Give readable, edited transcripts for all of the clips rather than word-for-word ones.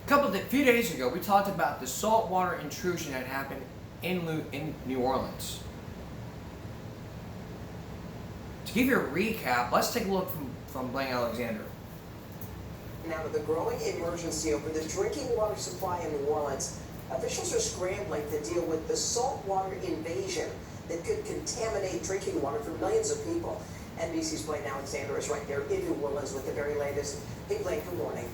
Few days ago, we talked about the saltwater intrusion that happened in New Orleans. To give you a recap, let's take a look from Blaine Alexander. Now to the growing emergency over the drinking water supply in New Orleans. Officials are scrambling to deal with the saltwater invasion that could contaminate drinking water for millions of people. NBC's Blaine Alexander is right there in New Orleans with the very latest. Hey Blaine, good morning.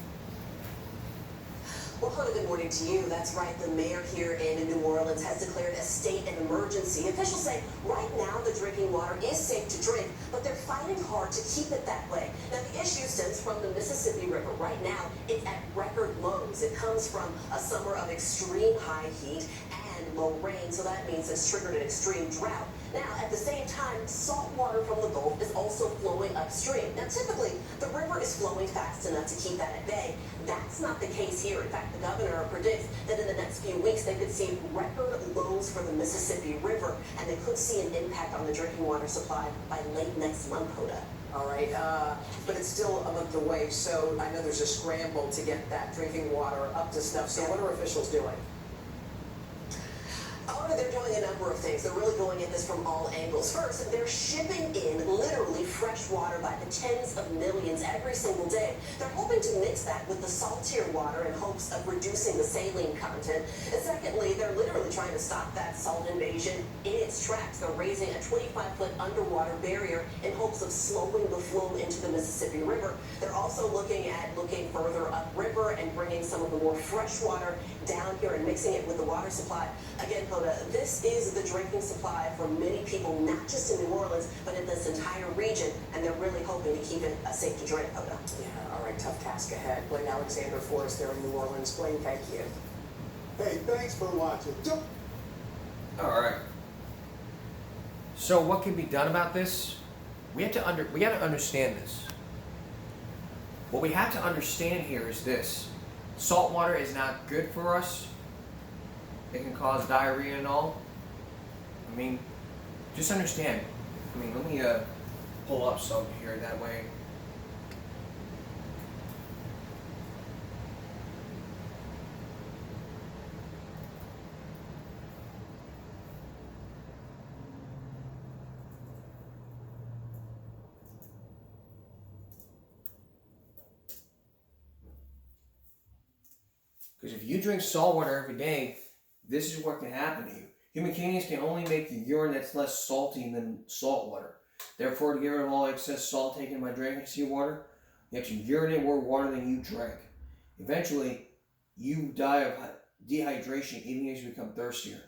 Well, Hoda, good morning to you. That's right. The mayor here in New Orleans has declared a state of emergency. Officials say right now the drinking water is safe to drink, but they're fighting hard to keep it that way. Now, the issue stems from the Mississippi River. Right now, it's at record lows. It comes from a summer of extreme high heat and low rain, so that means it's triggered an extreme drought. Now, at the same time, salt water from the Gulf is also flowing upstream. Now, typically, the river is flowing fast enough to keep that at bay. That's not the case here. In fact, the governor predicts that in the next few weeks, they could see record lows for the Mississippi River, and they could see an impact on the drinking water supply by late next month, Hoda. All right, but it's still a month away, so I know there's a scramble to get that drinking water up to snuff. So what are officials doing? They're doing a number of things. They're really going at this from all angles. First, they're shipping in literally fresh water by the tens of millions every single day. They're hoping to mix that with the saltier water in hopes of reducing the saline content. And secondly, they're literally trying to stop that salt invasion in its tracks. They're raising a 25-foot underwater barrier in hopes of slowing the flow into the Mississippi River. They're also looking further upriver and bringing some of the more fresh water down here and mixing it with the water supply. Again, Hoda, this is the drinking supply for many people, not just in New Orleans, but in this entire region, and they're really hoping to keep it safe to drink, Hoda. Yeah, all right, tough task ahead. Blaine Alexander for us there in New Orleans. Blaine, thank you. Hey, thanks for watching. All right. So what can be done about this? We got to understand this. What we have to understand here is this: salt water is not good for us. It can cause diarrhea and all. I mean, just understand. I mean, let me pull up some here that way. Because if you drink salt water every day, this is what can happen to you. Human kidneys can only make the urine that's less salty than salt water. Therefore, to get rid of all excess salt taken by drinking seawater, you have to urinate more water than you drink. Eventually, you die of dehydration even as you become thirstier.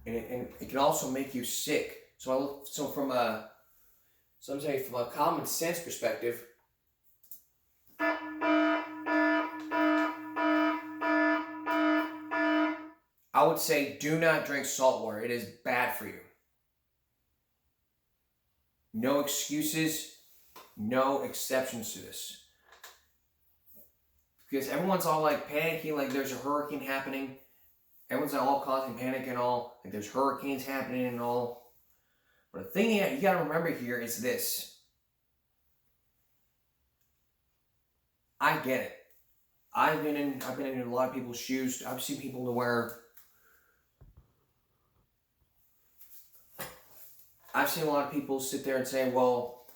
And it can also make you sick. So from a common sense perspective, I would say do not drink salt water. It is bad for you. No excuses, no exceptions to this. Because everyone's all like panicking, like there's a hurricane happening. Everyone's all causing panic and all, like there's hurricanes happening and all. But the thing you gotta remember here is this. I get it. I've been in a lot of people's shoes. I've seen people to where I've seen a lot of people sit there and say, well,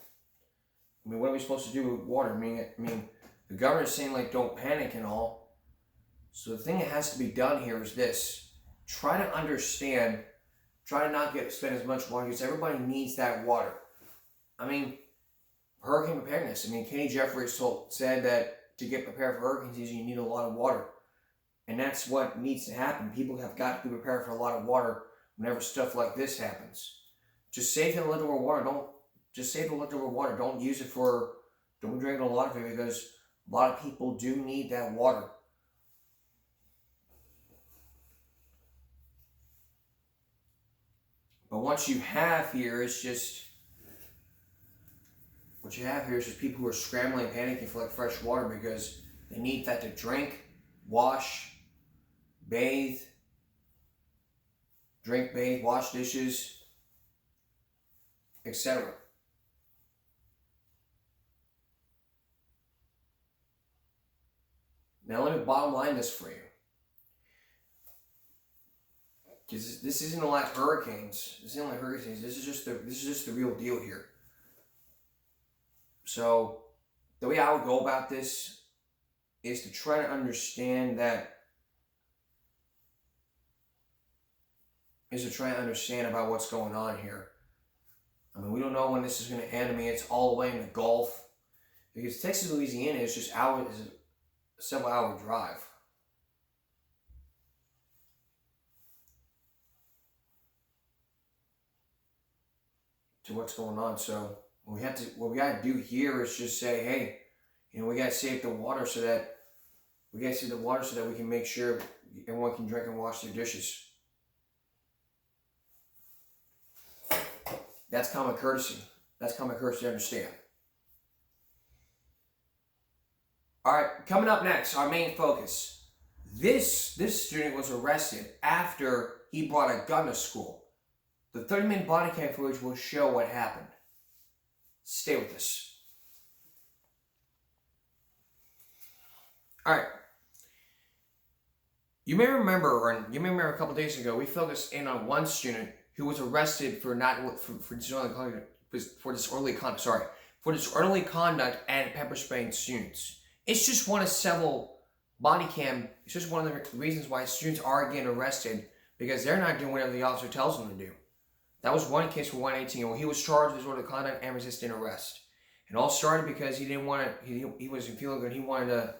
I mean, what are we supposed to do with water? I mean, the governor's saying, like, don't panic and all. So the thing that has to be done here is this. Try to understand, try to not spend as much water because everybody needs that water. I mean, hurricane preparedness. I mean, Kenny Jeffries said that to get prepared for hurricane season, you need a lot of water. And that's what needs to happen. People have got to be prepared for a lot of water whenever stuff like this happens. Just save the leftover water. Don't use it don't drink a lot of it because a lot of people do need that water. But what you have here is just people who are scrambling, panicking for like fresh water because they need that to drink, wash, bathe, wash dishes, etc. Now let me bottom line this for you. Because this isn't like hurricanes. This isn't like hurricanes. This is just the real deal here. So the way I would go about this is to try to understand about what's going on here. I mean, we don't know when this is going to end. I mean, it's all the way in the Gulf. Because Texas, Louisiana is just a several hour drive. To what's going on. So what we got to do here is just say, hey, we got to save the water so that we can make sure everyone can drink and wash their dishes. That's common courtesy. That's common courtesy to understand. All right, coming up next, our main focus. This student was arrested after he brought a gun to school. The 30-minute body cam footage will show what happened. Stay with us. All right. You may remember a couple days ago, we focused in on one student who was arrested for disorderly conduct and pepper spraying students. It's just one of several body cam. It's just one of the reasons why students are getting arrested, because they're not doing whatever the officer tells them to do. That was one case for 118. He was charged with disorderly conduct and resisting arrest. It all started because he didn't want to. He wasn't feeling good. He wanted to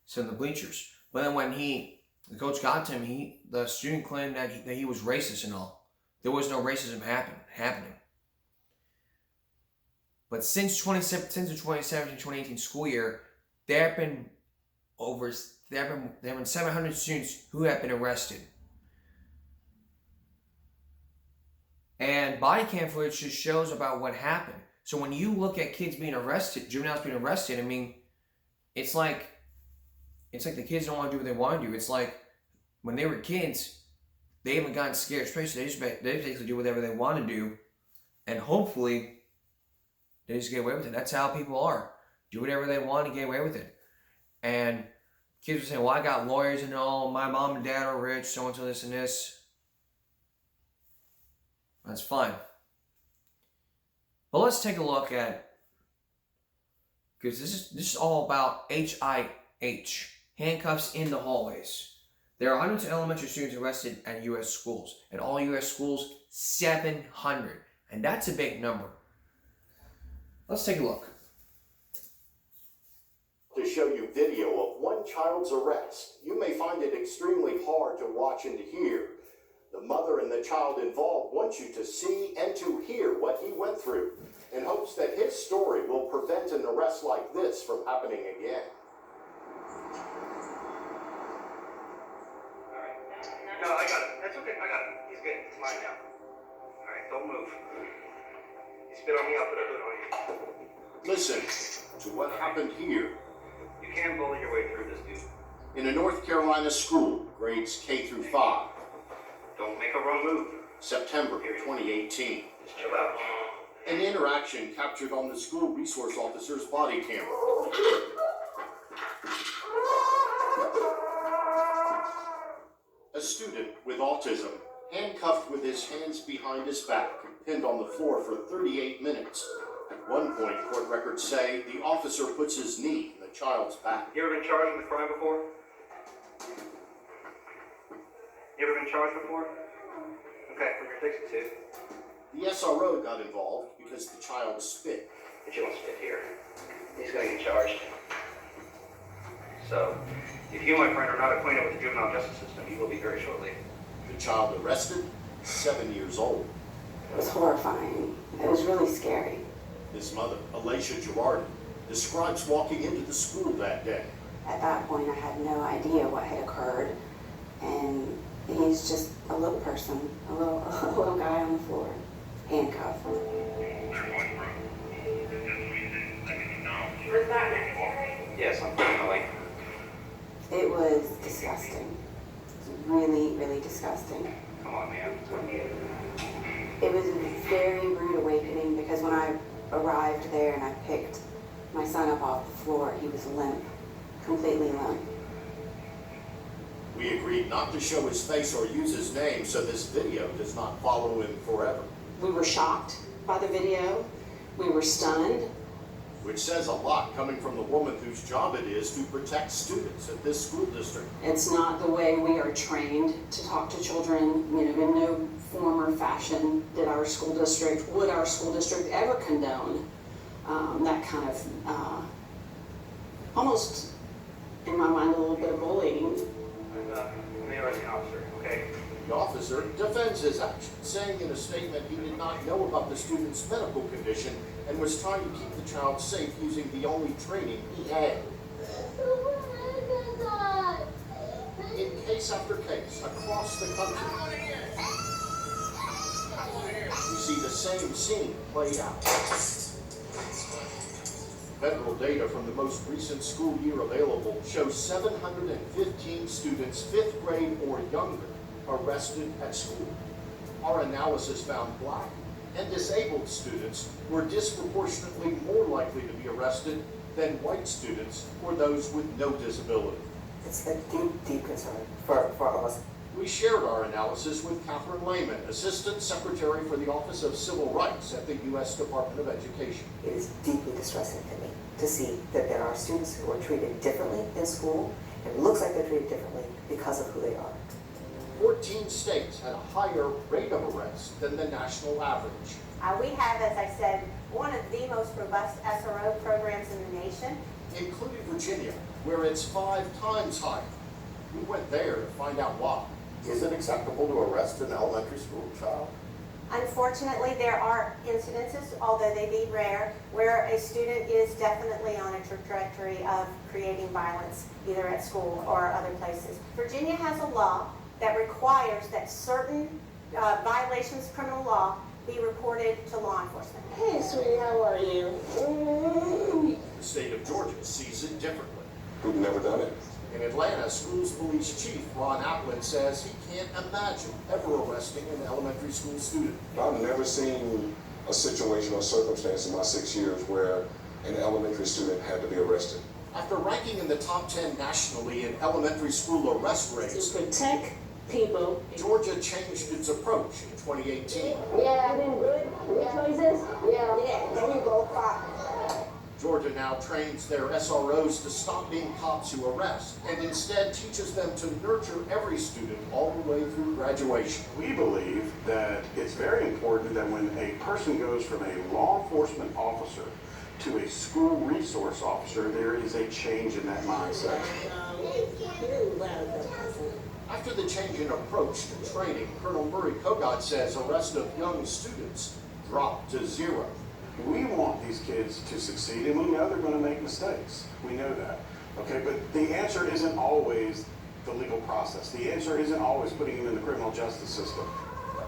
sit in the bleachers. But then when the coach got to him, the student claimed that he was racist and all. There was no racism happening. But since the 2017-2018 school year, there have been 700 students who have been arrested. And body cam footage just shows about what happened. So when you look at kids being arrested, juveniles being arrested, I mean, it's like the kids don't want to do what they want to do. It's like when they were kids, they haven't gotten scared straight, so they basically do whatever they want to do, and hopefully they just get away with it. That's how people are. Do whatever they want to get away with it. And kids are saying, well, I got lawyers and all, my mom and dad are rich, so and so, this and this. That's fine. But let's take a look at, because this is all about HIH, handcuffs in the hallways. There are hundreds of elementary students arrested at U.S. schools. At all U.S. schools, 700. And that's a big number. Let's take a look. To show you video of one child's arrest. You may find it extremely hard to watch and to hear. The mother and the child involved want you to see and to hear what he went through, in hopes that his story will prevent an arrest like this from happening again. No, I got it. That's okay. I got it. He's good. It's mine now. All right, don't move. You spit on me, I'll put a hood on you. Listen to what happened here. You can't bully your way through this, dude. In a North Carolina school, grades K through 5. Don't make a wrong move. September 2018. Just chill out. An interaction captured on the school resource officer's body camera. A student with autism, handcuffed with his hands behind his back, pinned on the floor for 38 minutes. At one point, court records say the officer puts his knee in the child's back. You ever been charged with a crime before? You ever been charged before? Okay, well, you're fixing to. The SRO got involved because the child spit. But you won't spit here. He's gonna get charged. So, if you, my friend, are not acquainted with the juvenile justice system, you will be very shortly. The child arrested, 7 years old. It was horrifying. It was really scary. His mother, Alicia Girardi, describes walking into the school that day. At that point, I had no idea what had occurred, and he's just a little person, a little guy on the floor, handcuffed. Was that necessary? Yes, unfortunately. It was disgusting. It was really, really disgusting. Come on, man. It was a very rude awakening because when I arrived there and I picked my son up off the floor, he was limp, completely limp. We agreed not to show his face or use his name so this video does not follow him forever. We were shocked by the video. We were stunned. Which says a lot coming from the woman whose job it is to protect students at this school district. It's not the way we are trained to talk to children. You know, in no form or fashion would our school district ever condone that kind of, almost, in my mind, a little bit of bullying. I'm the arresting officer, okay? The officer defends his action, saying in a statement he did not know about the student's medical condition and was trying to keep the child safe using the only training he had. In case after case, across the country, we see the same scene played out. Federal data from the most recent school year available shows 715 students 5th grade or younger arrested at school. Our analysis found Black and disabled students were disproportionately more likely to be arrested than white students or those with no disability. It's a deep, deep concern for us. We shared our analysis with Catherine Lehman, Assistant Secretary for the Office of Civil Rights at the U.S. Department of Education. It is deeply distressing to me to see that there are students who are treated differently in school, and it looks like they're treated differently because of who they are. 14 states had a higher rate of arrest than the national average. We have, as I said, one of the most robust SRO programs in the nation. Including Virginia, where it's 5 times higher. We went there to find out why. Is it acceptable to arrest an elementary school child? Unfortunately, there are incidences, although they be rare, where a student is definitely on a trajectory of creating violence, either at school or other places. Virginia has a law that requires that certain violations of criminal law be reported to law enforcement. Hey, sweetie, how are you? The state of Georgia sees it differently. We've never done it. In Atlanta, schools police chief Ron Applin says he can't imagine ever arresting an elementary school student. I've never seen a situation or circumstance in my 6 years where an elementary student had to be arrested. After ranking in the top 10 nationally in elementary school arrest rates, To protect people. Georgia changed its approach in 2018. Yeah, good choices? Yeah. There you go, Pop. Georgia now trains their SROs to stop being cops who arrest and instead teaches them to nurture every student all the way through graduation. We believe that it's very important that when a person goes from a law enforcement officer to a school resource officer, there is a change in that mindset. After the change in approach to training, Colonel Murray Kogod says arrest of young students dropped to 0. We want these kids to succeed, and we know they're going to make mistakes. We know that. Okay, but the answer isn't always the legal process. The answer isn't always putting them in the criminal justice system.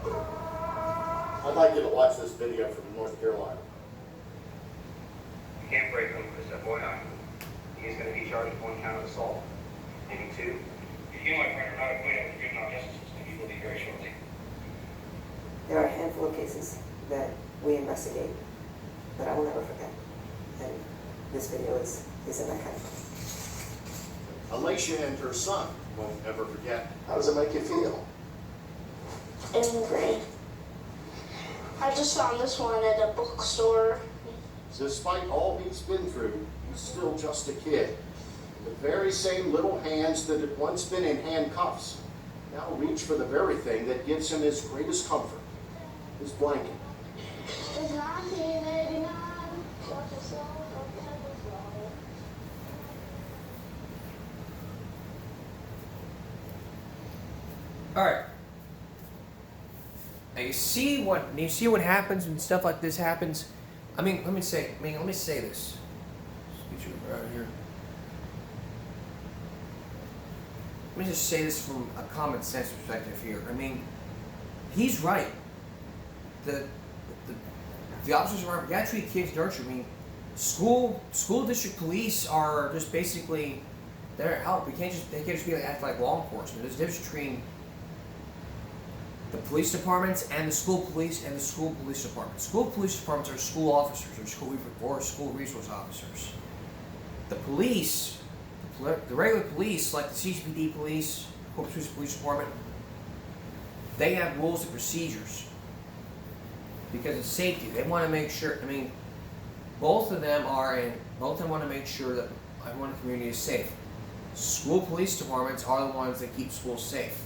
I'd like you to watch this video from North Carolina. You can't break him with this FYI. He's going to be charged with 1 count of assault, maybe 2. If you and my friend are not acquitted of the juvenile justice system, you will be very shortly. There are a handful of cases that we investigate that I will never forget. And this video is in that kind. Alicia and her son won't ever forget. How does it make you feel? Angry. I just found this one at a bookstore. Despite all he's been through, he's still just a kid. The very same little hands that had once been in handcuffs now reach for the very thing that gives him his greatest comfort, his blanket. It's 1989. All right. Now you see what happens when stuff like this happens. Let me say this. Let's get you right here. Let me just say this from a common sense perspective here. He's right. The officers aren't. We gotta treat kids nurture. School district police are just basically there to help. They can't just be act like law enforcement. There's a difference between the police departments and the school police and the school police department. School police departments are school officers or school resource officers. The police, the regular police, like the CCPD police Corpus Police Department, they have rules and procedures because of safety. They want to make sure, I mean, both of them want to make sure that everyone in the community is safe. School police departments are the ones that keep schools safe.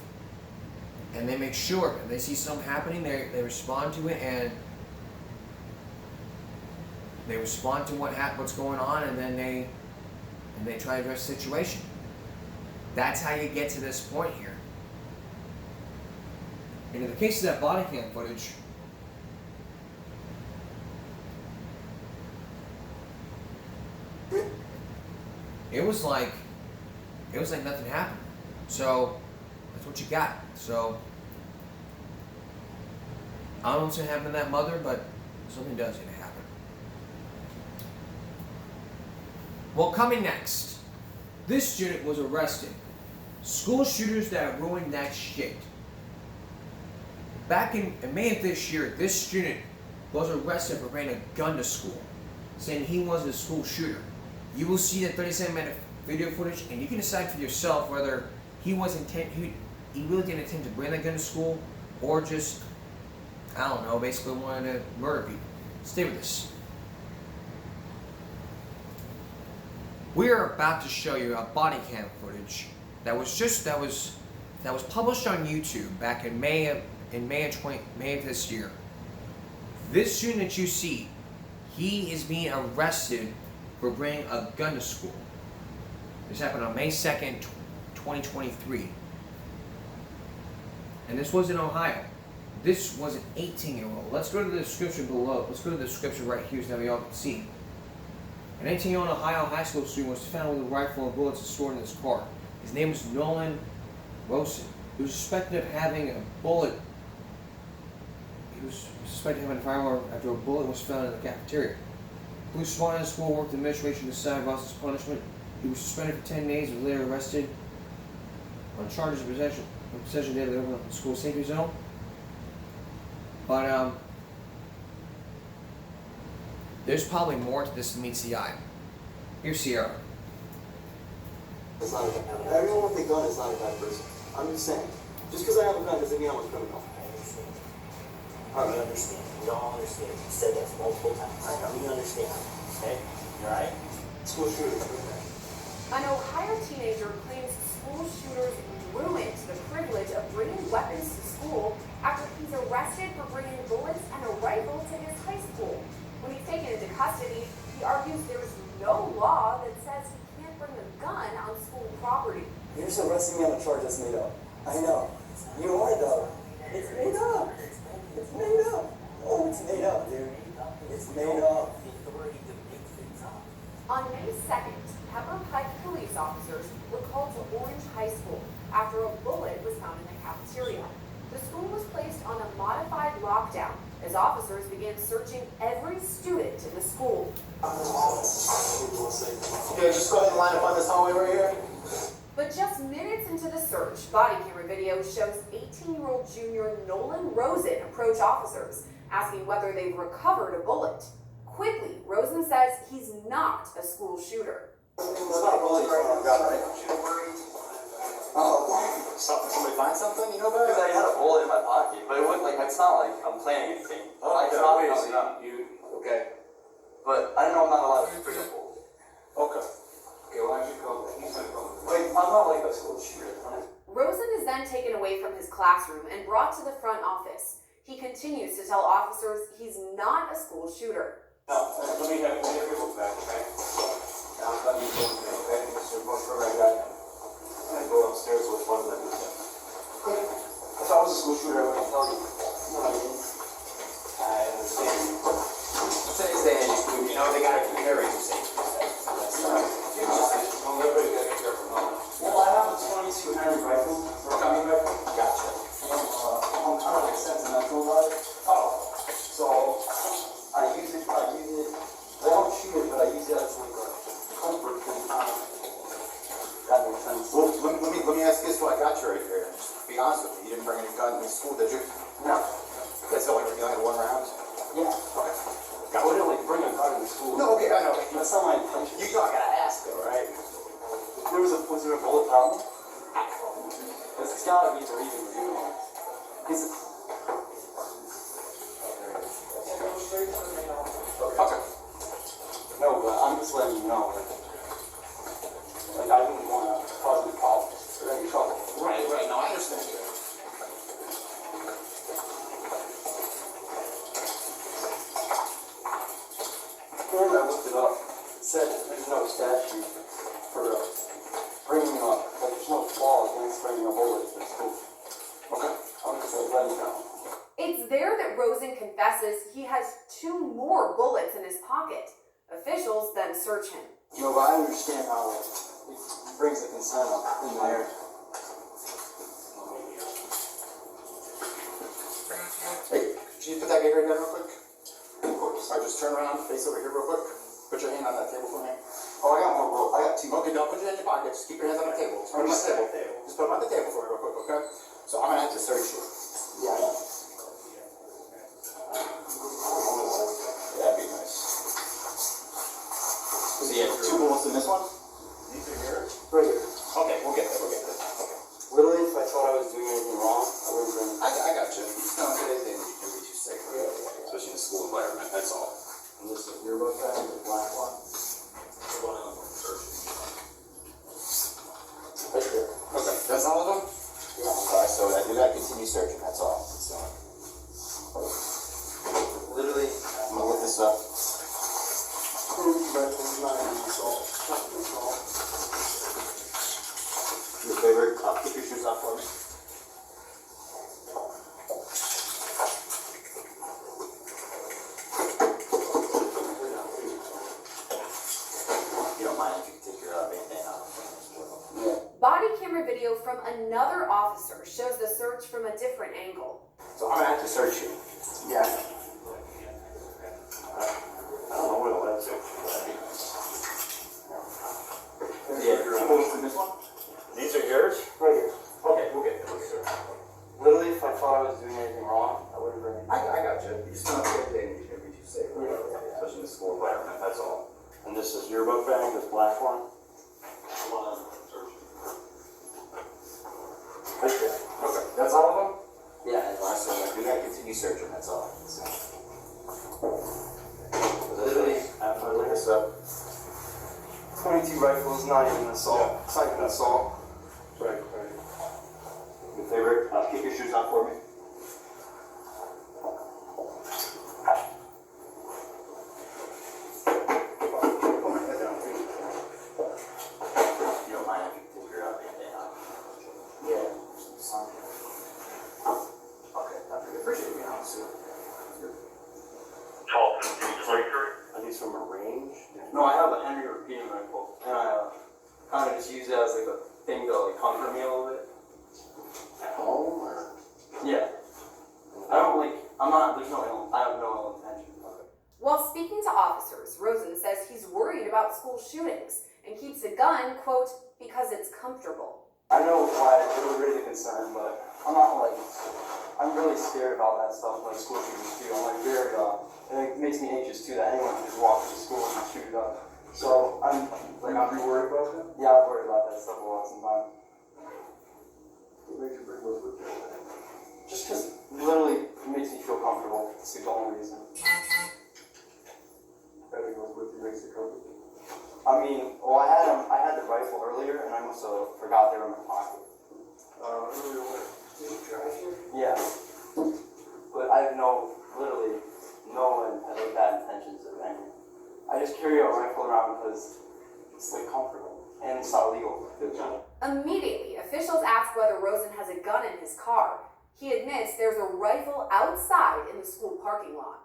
And they make sure, if they see something happening, they respond to it, and they respond to what's going on, and then they try to address the situation. That's how you get to this point here. And in the case of that body cam footage, it was like nothing happened. So that's what you got. So I don't know what's gonna happen to that mother, but something does need to happen. Well, coming next, this student was arrested. School shooters that ruined that shit. Back in May of this year, this student was arrested for bringing a gun to school, saying he was a school shooter. You will see the 37-minute video footage, and you can decide for yourself whether he really didn't intend to bring that gun to school, or just, I don't know, basically wanted to murder people. Stay with us. We are about to show you a body cam footage that was published on YouTube back in May of this year. This student that you see, he is being arrested for bringing a gun to school. This happened on May 2nd, 2023. And this was in Ohio. This was an 18-year-old. Let's go to the description below. Let's go to the description right here so that we all can see. An 18-year-old Ohio high school student was found with a rifle and bullets stored in his car. His name was Nolan Rosen. He was suspected of having a bullet. He was suspected of having a firearm after a bullet was found in the cafeteria. Police responded to the school, worked the administration to decide Rosen's punishment. He was suspended for 10 days and was later arrested on charges of possession of the school safety zone. But there's probably more to this than meets the eye. Here's Sierra. It's not a bad. Everyone with a gun is not a bad person. I'm just saying. Just because I have a gun doesn't mean I'm a criminal. I understand. We understand. We all understand. You said that multiple times. I know. We understand. Okay? You alright? School shooters. An Ohio teenager claims school shooters ruined the privilege of bringing weapons to school after he's arrested for bringing bullets and a rifle to his high school. When he's taken into custody, he argues there's no law that says he can't bring a gun on school property. You're just arresting me on a charge that's made up. I know. You are, though. It's made up. It's made up. Oh, it's made up, dude. It's made up. On May 2nd, Pepper Pike police officers were called to Orange High School after a bullet was found in the cafeteria. The school was placed on a modified lockdown as officers began searching every student in the school. Okay, just go ahead and line up on this hallway right here. But just minutes into the search, body camera video shows 18-year-old junior Nolan Rosen approach officers, asking whether they've recovered a bullet. Quickly, Rosen says he's not a school shooter. It's not a bullet right on the gun, right? Oh, somebody find something? You know about it? Because I had a bullet in my pocket, but it wasn't like, it's not like I'm planning anything. Oh, it's okay. not Wait, coming so up. okay. But I don't know, I'm not allowed to bring a bullet. Okay. Okay, why don't you go? Wait, I'm not like a school shooter. Rosen is then taken away from his classroom and brought to the front office. He continues to tell officers he's not a school shooter. No, let me have your book back, okay? Now, let me go, okay? So go for right back. I go upstairs with one of them. Okay. If I was a school shooter, I wouldn't tell you. You know what I mean? I understand. Today's day and age, you know, they gotta keep everything safe. That's right. Everybody gotta be careful. Well, I have a .22 Henry rifle, or coming rifle. Gotcha. I'm kind of like sentimental about it. Oh, so I use it, I don't shoot it, but I use it as like a comfort for the time. That makes sense. well, let me ask this while I got you right here. Just be honest with me. You didn't bring any gun to school, did you? No. That's the only reason you only had one round? Yeah. Okay. I wouldn't like bring a gun to school. No, okay, I know. That's not my intention. You know I gotta ask though, right? Was there a bullet problem? It's gotta be the reason we're doing it. Okay. No, but I'm just letting you know. Like, I didn't want to cause any problems or any trouble. Right, no, I understand. And I looked it up. It said there's no statute for bringing up, like, there's no law against bringing a bullet to school. Okay. I'm just letting you know. It's there that Rosen confesses he has 2 more bullets in his pocket. Officials then search him. No, but I understand how it brings a concern up in there. Hey, can you put that Gatorade down real quick? Of course. Alright, just turn around, face over here real quick. Put your hand on that table for me. Oh, I got more roll. I got 2. Okay, don't put your hand in your pocket. Just keep your hands on the table. Just put them on the table. Just put them on the table for me real quick, okay? So I'm gonna have to search you. Yeah, I know. That'd be nice. So you have 2 bullets in this one? These are yours? Right here. Okay, we'll get there, Okay. Literally, if I thought I was doing anything wrong, I wouldn't bring it. I got you. No, today's day you can be too safe. Especially in the school environment, that's all. And this is your book bag, the black one. Right there. Okay, that's all of them? Yeah. Alright, so I do gotta continue searching, that's all. So, Literally, I'm gonna look this up. Your favorite? Keep your shoes off for me. You don't mind if you can take your bandana off? Body camera video from another officer shows the search from a different angle. So I'm gonna have to search you. Yeah. I don't know where the legs are. Yeah, your bullets in this one? These are yours? Right here. Okay, we'll get there. Literally, if I thought I was doing anything wrong, I wouldn't bring it. I got you. You just don't have to get you're gonna be too safe. Especially in the school environment, that's all. And this is your book bag, this black one? Right there. Okay, that's all of them? Yeah. Alright, so we gotta continue searching, that's all. So. Literally, I'm gonna look this up. 22 rifles, not even an assault. It's not even an assault. Right. Your favorite? Keep your shoes on for me. You don't mind if you take your bandana off? Yeah. Okay, I appreciate you being honest with you. Are these from a range? No, I have a Henry repeating rifle, and I kind of just use it as like a thing to like comfort me a little bit. At home or? Yeah. I don't like. I'm not. There's no ill. I have no ill intention. While speaking to officers, Rosen says he's worried about school shootings and keeps a gun, quote, because it's comfortable. I know why it would raise a concern, but I'm not like. I'm really scared about that stuff, like school shootings too. I'm like very. And it makes me anxious too that anyone can just walk into school and shoot it up. So I'm like, I'm worried about that. Yeah, I'm worried about that stuff a lot sometimes. What makes you bring those with you? Just because literally it makes me feel comfortable. It's the only reason. Having those with you makes you comfortable. I mean, well, I had the rifle earlier, and I must have forgot they were in my pocket. Earlier what? Did you drive here? Yeah. But I have literally no bad intentions of any. I just carry a rifle around because it's like comfortable and it's not illegal. Immediately, officials ask whether Rosen has a gun in his car. He admits there's a rifle outside in the school parking lot.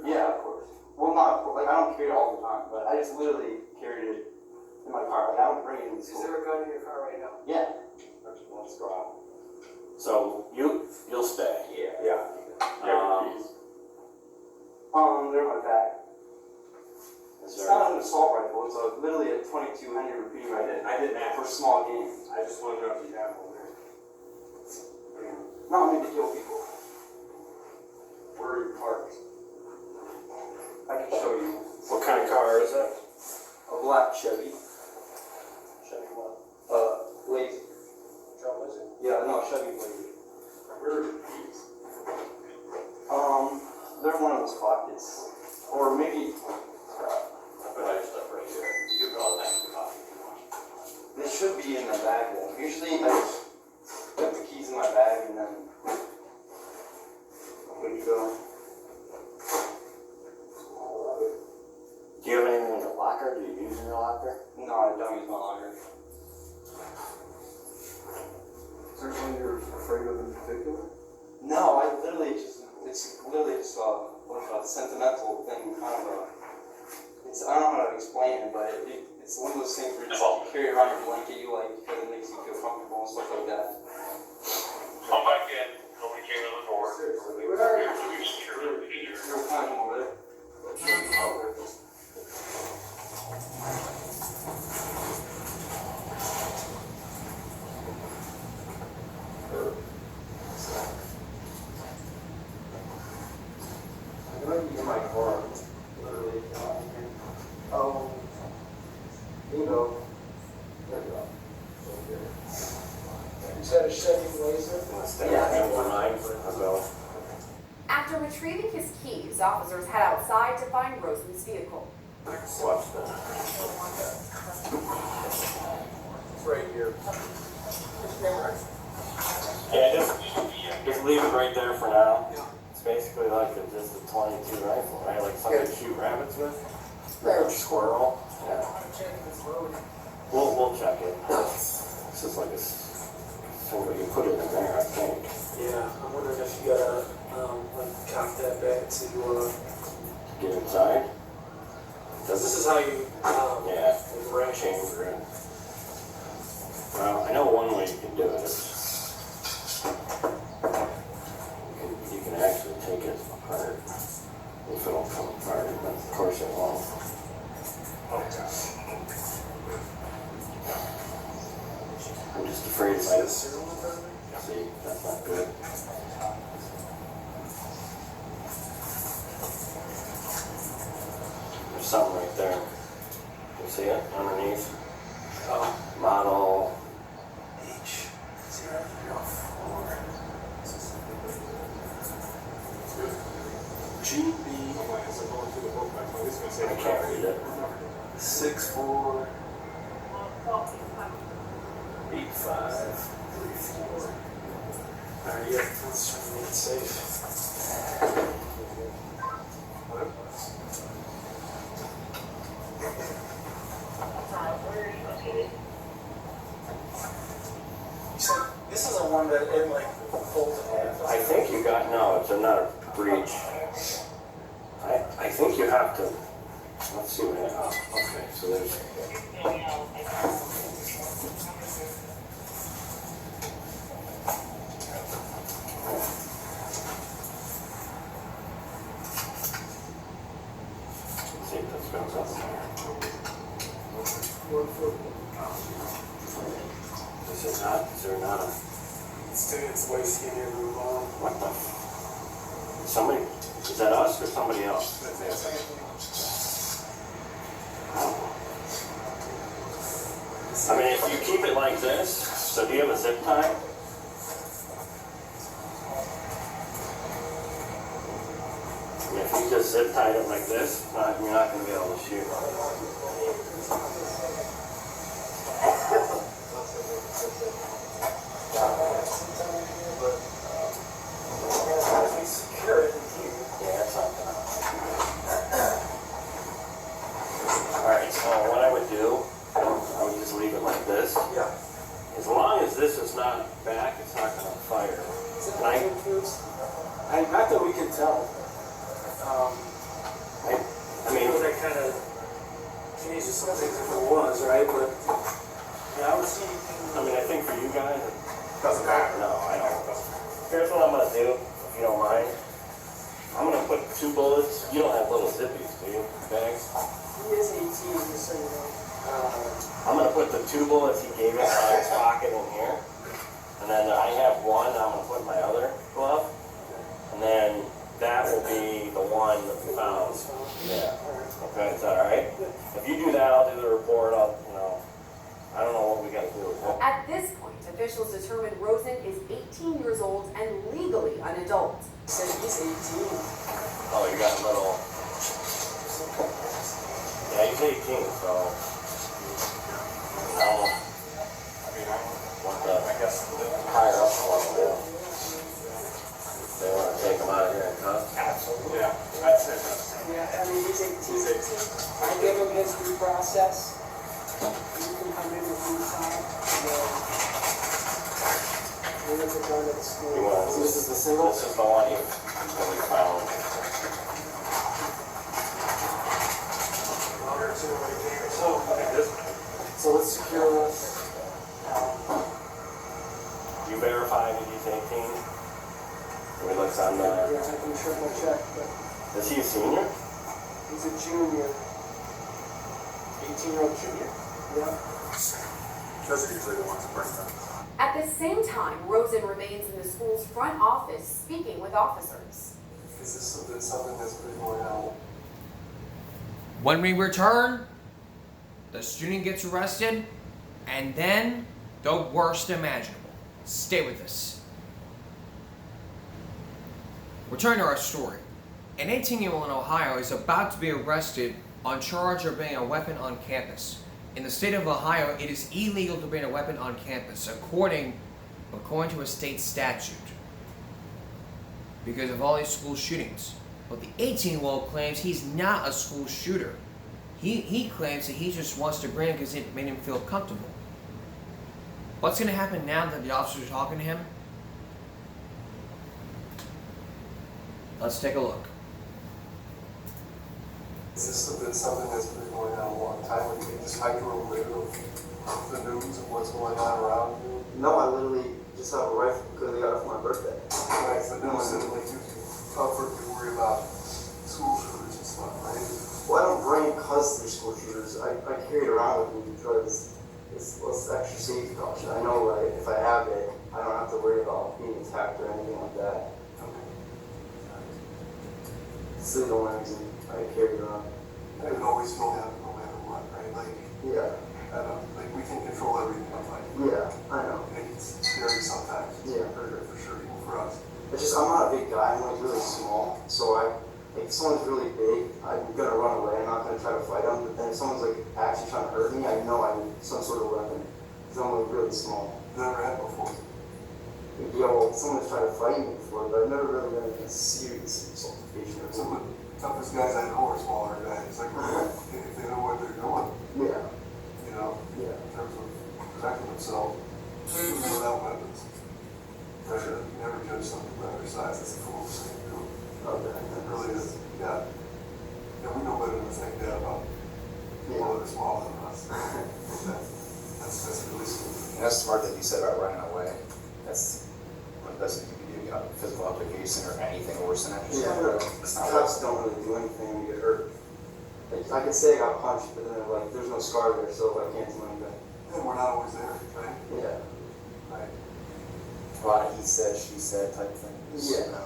Yeah, of course. Well, not of course. Like, I don't carry it all the time, but I just literally carried it in my car. Like, I don't bring it in the school. Is there a gun in your car right now? Yeah. Let's go out. So you'll stay. Yeah. They're in my bag. It's not an assault rifle. It's literally a 22 Henry repeating rifle. I didn't ask for small game. I just wanted to know if you have one there. Not meant to kill people. Where are you parked? I can show you. What kind of car is it? A black Chevy. Chevy what? Lazy. Chevy Blazer. Where are the keys? They're in one of those pockets. Or maybe, I put all your stuff right here. You can put all that in the pocket if you want. they should be in the bag then. Usually I just put the keys in my bag and then when you go. Do you have anything in your locker? Do you use in your locker? No, I don't use my locker. Is there anything you're afraid of in particular? No, I literally just, it's literally just a sentimental thing, kind of a, it's, I don't know how to explain it, but it's one of those things where you just carry around your blanket you like because it makes you feel comfortable and stuff like that. Come back in, nobody came in the door. You're fine over there. I might be in my car. Literally. Oh, bingo. There we go. You said a Chevy Blazer? Yeah, for mine as well. After retrieving his keys, officers head outside to find Rosen's vehicle. Watch that. It's right here. Yeah, just leave it right there for now. It's basically like just a 22 rifle, right? Like something to shoot rabbits with. Or squirrel. Yeah. We'll check it. It's just like a so we can put it in there, I think. Yeah, I'm wondering if you gotta like cock that back to Get inside. this is how you Yeah, chamber it. Well, I know one way you can do it. You can actually take it apart. If it'll come apart, but of course it won't. I'm just afraid if I see, that's not good. There's something right there. You see it underneath? Model H004. GB. I can't read it. 648534. Alright, yeah, let's try to make it safe. So this is the one that it like folds in half. I think you got, no, it's not a breach. I think you have to, let's see what happens. Okay, so there's. Let's see if this goes up there. Is there not a. It's way skinnier than the bottom. What the? Somebody, is that us or somebody else? I mean, if you keep it like this, so do you have a zip tie? I mean, if you just zip tied it like this, you're not going to be able to shoot. Alright, so what I would do, I would just leave it like this. Yeah. As long as this is not back, it's not going to fire. Not that we can tell. I mean, that kind of changes some things if it was, right? But yeah, I would see. I mean, I think for you guys, it Doesn't matter. No, I don't. Here's what I'm going to do, if you don't mind. I'm going to put 2 bullets. You don't have little zippies, do you? Bags? He is 18, just so you know. I'm going to put the 2 bullets he gave us out of his pocket in here. And then I have one I'm going to put in my other glove. And then that will be the one that we found. Yeah. Okay, is that alright? If you do that, I'll do the report. I don't know what we got can't do it. At this point, officials determined Rosen is 18 years old and legally an adult. Said he's 18. Oh, you got a little. Yeah, he's 18, so. Now, what the higher up want to do? They want to take him out of here and cut? Absolutely. Yeah, I'd say that. Yeah, I mean, he's 18. I give him his due process. You can come in with me time. We're going to go to the school. So this is the single? This is the one he found. So let's secure this. You verified that he's 18? When he looks on the. Yeah, I can triple check, but Is he a senior? he's a junior. 18-year-old junior? Yeah. Those are usually the ones that bring them. At the same time, Rosen remains in the school's front office speaking with officers. Is this something that's been going on? When we return, the student gets arrested, and then the worst imaginable. Stay with us. Return to our story. An 18-year-old in Ohio is about to be arrested on charge of bringing a weapon on campus. In the state of Ohio, it is illegal to bring a weapon on campus, according to a state statute, because of all these school shootings. But the 18-year-old claims he's not a school shooter. He claims that he just wants to bring it because it made him feel comfortable. What's going to happen now that the officers are talking to him? Let's take a look. Is this something that's been going on a long time? Have you just hyper aware of the news of what's going on around you? No, I literally just have a rifle because I got it for my birthday. Right, but no one said like gives you comfort to worry about school shooters and stuff, right? Well, I don't bring because they're school shooters. I carry it around with me because it's extra safety caution. I know like if I have it, I don't have to worry about being attacked or anything like that. Okay. It's the only reason I carry it around. I can always feel that no matter what, right? Like, Yeah. like we can control everything in life. Yeah, I know. I think it's scary sometimes. Yeah. For sure, even for us. It's just I'm not a big guy. I'm like really small, so if someone's really big, I'm gonna run away. I'm not gonna try to fight them. But then if someone's like actually trying to hurt me, I know I need some sort of weapon because I'm like really small. Never had before. Yeah, well, someone's tried to fight me before, but I've never really been in a serious altercation. Some of the toughest guys I know are smaller guys. Like, if they know what they're doing, Yeah. you know, Yeah. in terms of protecting themselves, even without weapons. For sure. You never judge something by their size. It's a fool's thing to do. Okay. It really is. Yeah. Yeah, we know better than to think that about people that are smaller than us. That's really stupid. And that's smart that you said about running away. That's one of the best things you can do, physical application or anything worse than that. Just Cops don't really do anything when you get hurt. Like, I could say I got punched, but then like there's no scar there, so I can't do anything. And we're not always there, right? Yeah. Right. a lot of he said, she said type thing. Yeah.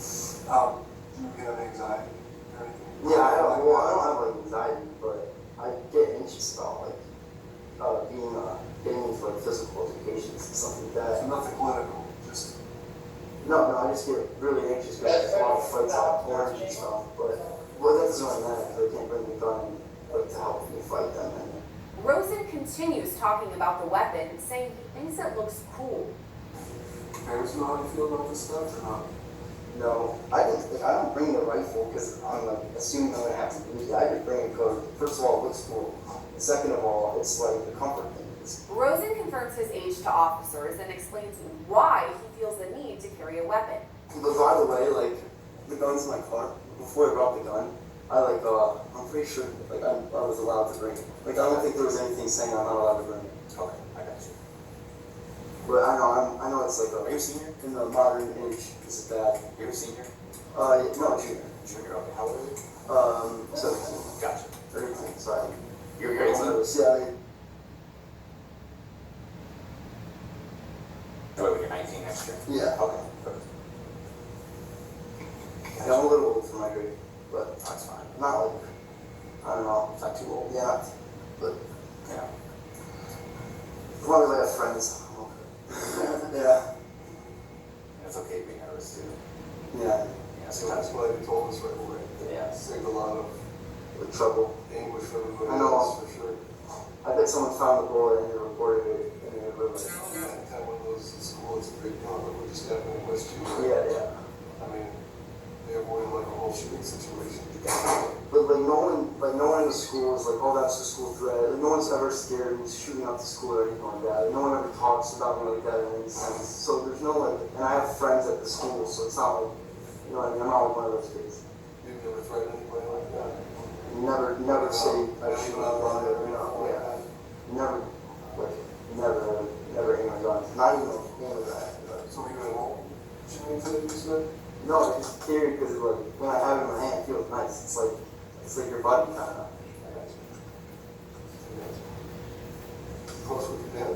Do you have anxiety or anything? Yeah, I don't have like anxiety, but I get anxious about like getting into like physical altercations and stuff like that. So nothing clinical, just. No, I just get really anxious because there's a lot of fights out orange and stuff. But that doesn't really matter because I can't bring the gun like to help me fight them. Rosen continues talking about the weapon, saying he thinks it looks cool. Parents know how you feel about this stuff or not? No, I don't bring the rifle because I'm like assuming I'm gonna have to use it. I just bring it because first of all it looks cool. And second of all, it's like the comfort thing. Rosen confirms his age to officers and explains why he feels the need to carry a weapon. But by the way, like the gun's in my car. Before I brought the gun, I'm pretty sure like I was allowed to bring it. Like I don't think there was anything saying I'm not allowed to bring it. Okay, I got you. But I know it's like Are you a senior? in the modern age, this is bad. You're a senior? No, junior. Junior, okay. How old are you? 17. Gotcha. 18, sorry. You're 18? Yeah. Oh, wait, you're 19 next year? Yeah. Okay, perfect. Yeah, I'm a little old for my grade, but That's fine. not like, I don't know. It's not too old. Yeah, but Yeah. As long as I have friends. Yeah. It's okay being nervous too. Yeah. Yeah, So sometimes. that's why they told us right away. Yeah. Saved a lot of With trouble. anguish for everybody I know. else, for sure. I bet someone found the bullet and they reported it and they were like, Anytime one of those in school, it's a big deal. Look what just happened in West Houston. yeah. I mean, they avoided like a whole shooting situation. But like no one in the school is like, oh, that's the school threat. Like no one's ever scared who's shooting up the school or anything like that. Like, no one ever talks about me like that in any sense. So there's no like, and I have friends at the school, so it's not like, you know what I mean? I'm not like one of those kids. You've never threatened anybody like that? Never say I shoot up on it, you know, yeah. Never aim a gun. Not even aim a gun. So you at home shooting today, you said? No, it's just scary because like when I have it in my hand, it feels nice. It's like your body kind of. Close with your dad?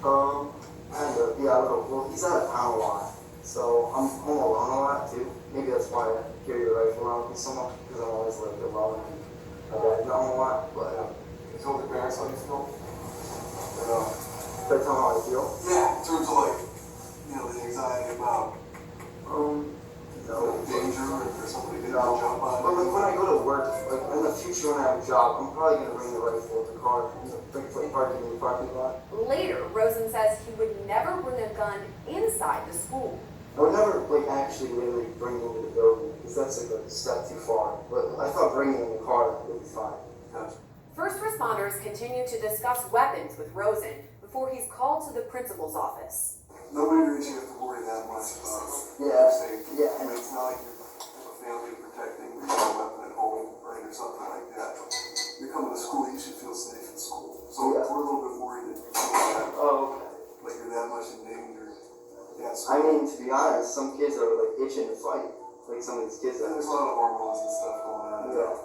Kind of. Yeah, I don't know. Well, he's out of town a lot, so I'm home alone a lot too. Maybe that's why I carry the rifle around with me so much, because I'm always like alone and my dad's not home a lot. But You told your parents how you feel? Or no? Did I tell him how I feel? Yeah, in terms of like, you know, the anxiety about no. danger or if there's somebody getting No. a jump on But you. like when I go to work, like in the future when I have a job, I'm probably gonna bring the rifle in the car, parking in the parking lot. Later, Rosen says he would never bring a gun inside the school. I would never like actually literally bring it into the building because that's like a step too far. But I thought bringing it in the car would be fine. First responders continue to discuss weapons with Rosen before he's called to the principal's office. Nobody really should have to worry that much about Yeah. safety. Yeah. I mean, it's not like you have a family you're protecting, or you have a weapon at home, right, or something like that. You're coming to school, you should feel safe in school. So Yeah. we're a little bit worried that you feel that, Oh, okay. like you're that much in danger. Yeah, so I mean, to be honest, some kids are like itching to fight. Like some of these kids that there's a lot of hormones and stuff going on. Yeah.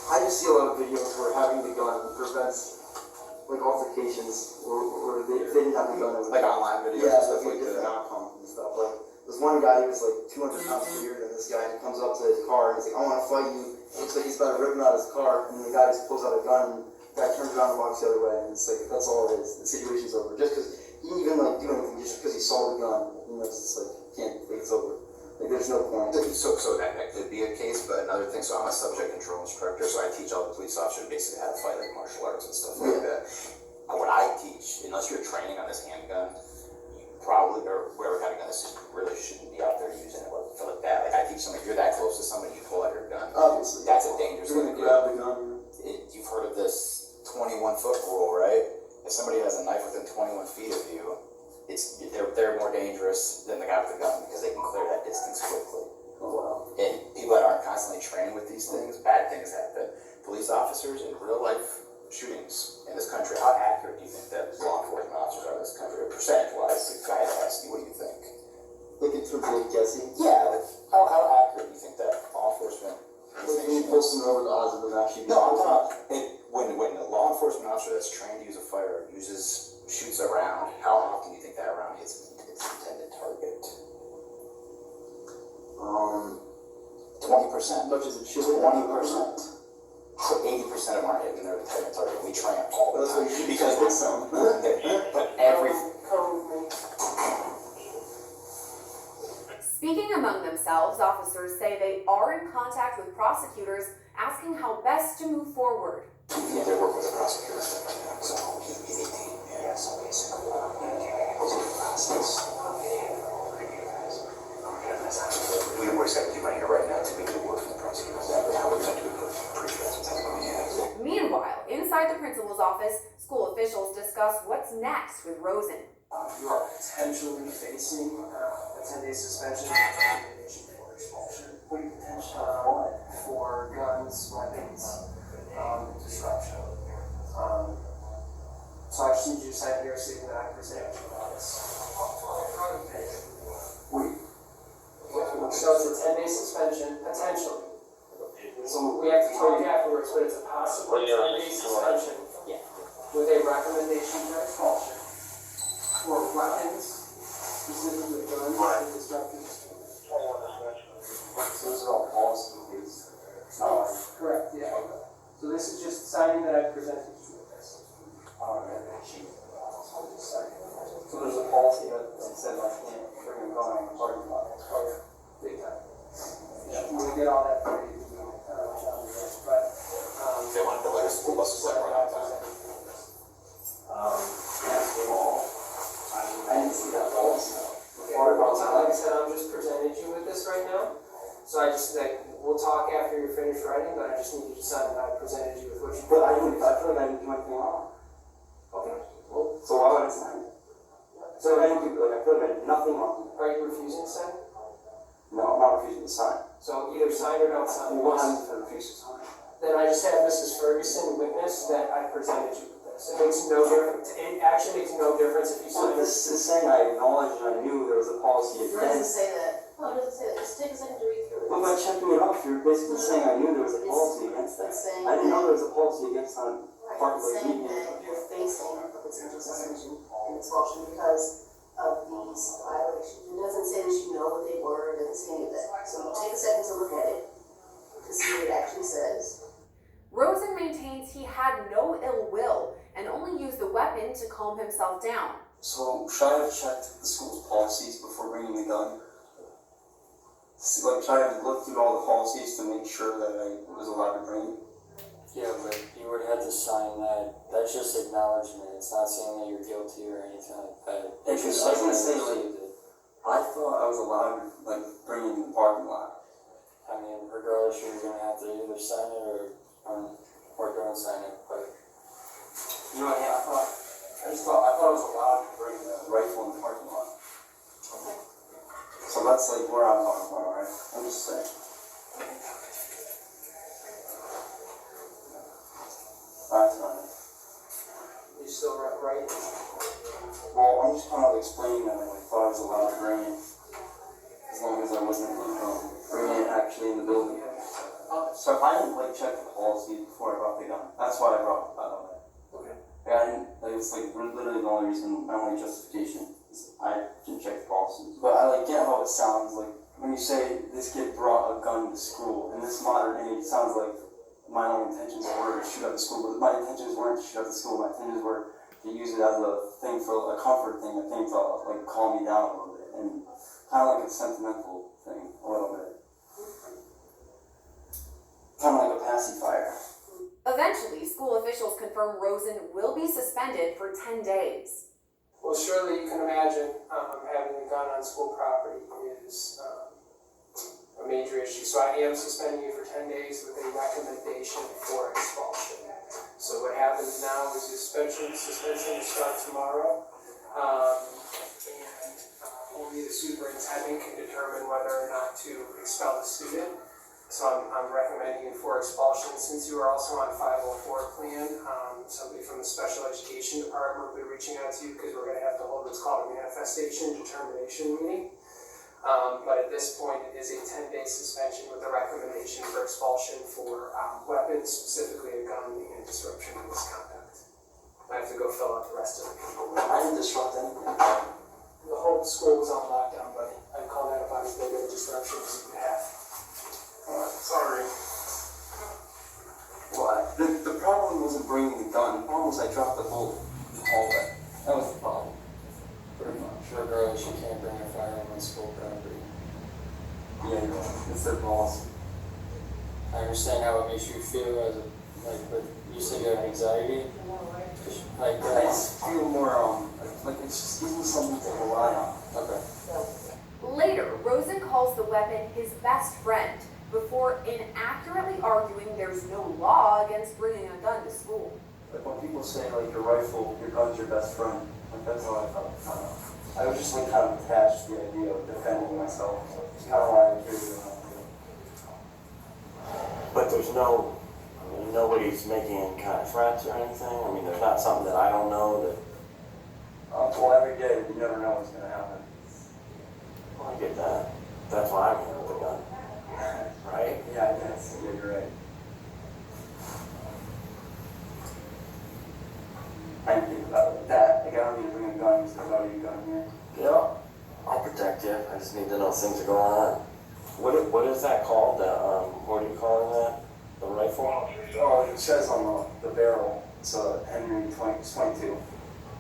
I just see a lot of videos where having the gun prevents like altercations or they didn't have the gun. Like online videos Yeah, and stuff like different that. outcomes and stuff. Like there's one guy who was like 200 pounds bigger than this guy, and he comes up to his car and he's like, I want to fight you. It looks like he's about to rip him out of his car, and the guy just pulls out a gun, and the guy turns around and walks the other way, and it's like, that's all it is. The situation's over. Just because he didn't even like do anything, just because he saw the gun, you know, it's just like, it's over. Like there's no point. So that could be a case, but another thing, so I'm a subject control instructor, so I teach all the police officers basically how to fight like martial arts and stuff like that. What I teach, unless you're training on this handgun, you probably, or whoever kind of gun this is, really shouldn't be out there using it like that. Like I teach somebody, if you're that close to somebody, you pull out your gun. Obviously. That's a dangerous You're thing to gonna do. grab the gun. You've heard of this 21-foot rule, right? If somebody has a knife within 21 feet of you, they're more dangerous than the guy with the gun because they can clear that distance quickly. Oh, wow. And people that aren't constantly trained with these things, bad things happen. Police officers in real life shootings in this country, how accurate do you think that law enforcement officers are in this country? Percentage-wise, if I had to ask you, what do you think? Like in terms of guessing? Yeah, like how accurate do you think that law enforcement Like you supposed to know the odds of them actually being No, I'm talking when a law enforcement officer that's trained to use a firearm shoots a round, how often do you think that round hits its intended target? 20%. Much as it should. 20%. So 80% of them aren't hitting their intended target. We train all the time because it's but every. Speaking among themselves, officers say they are in contact with prosecutors asking how best to move forward. Yeah, they work with the prosecutors stuff like that. So yeah, so basically, we're accepting right here right now to be the word from the prosecutors. How we're going to do it pretty fast. Meanwhile, inside the principal's office, school officials discuss what's next with Rosen. You are potentially facing a 10-day suspension for expulsion. For guns, weapons, disruption. So I just need you to sign here so you can act as an actual office. So it's a 10-day suspension, potentially. So we have to tell you afterwards, but it's a possible 10-day suspension with a recommendation for expulsion for weapons, specifically guns and disruptors. So those are all policy based. said, I'm just presented you with this right now. So I just, we'll talk after you're finished writing, but I just need you to sign that I presented you with what you. But I feel like I didn't do anything wrong. Okay, well, So why would I sign it? So if I didn't do, I feel like I did nothing wrong. are you refusing to sign? No, I'm not refusing to sign. So either sign or don't sign. Well, what happens if I refuse to sign? Then I just have Mrs. Ferguson witness that I presented you with this. It makes no difference. It actually makes no difference if you sign So it. this is saying I acknowledged and I knew there was a policy It doesn't against. say that. Oh, it doesn't say that. Just take a second to read through it. But by checking it off, you're basically saying I knew there was a policy against that. It's saying I didn't know that- there was a policy against on Right, park it's like saying meeting. that you're facing a potential suspension and expulsion because of these violations. It doesn't say that you know what they were, it doesn't say any of that. So take a second to look at it to see what it actually says. Rosen maintains he had no ill will and only used the weapon to calm himself down. So should I have checked the school's policies before bringing the gun? Like, should I have looked through all the policies to make sure that I was allowed to bring it? Yeah, but you would have to sign that. That's just acknowledgement. It's not saying that you're guilty or anything like that. Because I was gonna say, like, I thought I was allowed to, like, bring it in the parking lot. I mean, regardless, you're gonna have to either sign it or don't sign it. But You know, yeah, I thought I was allowed to bring the rifle in the parking lot. So that's like where I'm talking about, right? I'm just saying. That's not it. you still right? Well, I'm just kind of explaining that I thought I was allowed to bring it. As long as I wasn't bringing it actually in the building. So I didn't like check the policy before I brought the gun. That's why I brought the gun on it. Okay. Like, I didn't, like, it's like literally the only reason, my only justification is I didn't check the policies. But I like get how it sounds like when you say this kid brought a gun to school in this modern age. It sounds like my only intentions were to shoot up the school, but my intentions weren't to shoot up the school. My intentions were to use it as a thing for a comfort thing, a thing to like calm me down a little bit, and kind of like a sentimental thing a little bit. Kind of like a pacifier. Eventually, school officials confirm Rosen will be suspended for 10 days. Well, surely you can imagine having a gun on school property is a major issue. So I am suspending you for 10 days with a recommendation for expulsion. So what happens now is the suspension will start tomorrow. And only the superintendent can determine whether or not to expel the student. So I'm recommending you for expulsion. Since you are also on 504 plan, somebody from the special education department will be reaching out to you because we're going to have to hold what's called a manifestation determination meeting. But at this point, it is a 10-day suspension with a recommendation for expulsion for weapons, specifically a gun, and disruption of misconduct. I have to go fill out the rest of the people. I didn't disrupt anything. The whole school was on lockdown, buddy. I'd call that about as big of a disruption as you could have. Sorry. Well, the problem wasn't bringing the gun. The problem was I dropped the bullet in the hallway. That was the problem. Pretty much. Regardless, you can't bring a firearm on school property. Yeah, it's their policy. I understand how it makes you feel as a, but you said you have anxiety? I just feel more, like it just gives me something to rely on. Okay. Later, Rosen calls the weapon his best friend before inaccurately arguing there's no law against bringing a gun to school. Like when people say like your rifle, your gun's your best friend, like that's how I felt. I don't know. I was just like kind of attached to the idea of defending myself. It's kind of why I carried it around. But there's no, I mean, nobody's making any kind of threats or anything. I mean, there's not something that I don't know that. Well, every day you never know what's gonna happen. Well, I get that. That's why I'm here with the gun. Right? Yeah, I guess. Yeah, you're right. I didn't think about that. Like, I don't need to bring a gun because there's already a gun here. Yeah. I'll protect you. I just need to know things are going on. What is that called? What are you calling that? The rifle? Oh, it says on the barrel, it's a Henry 22.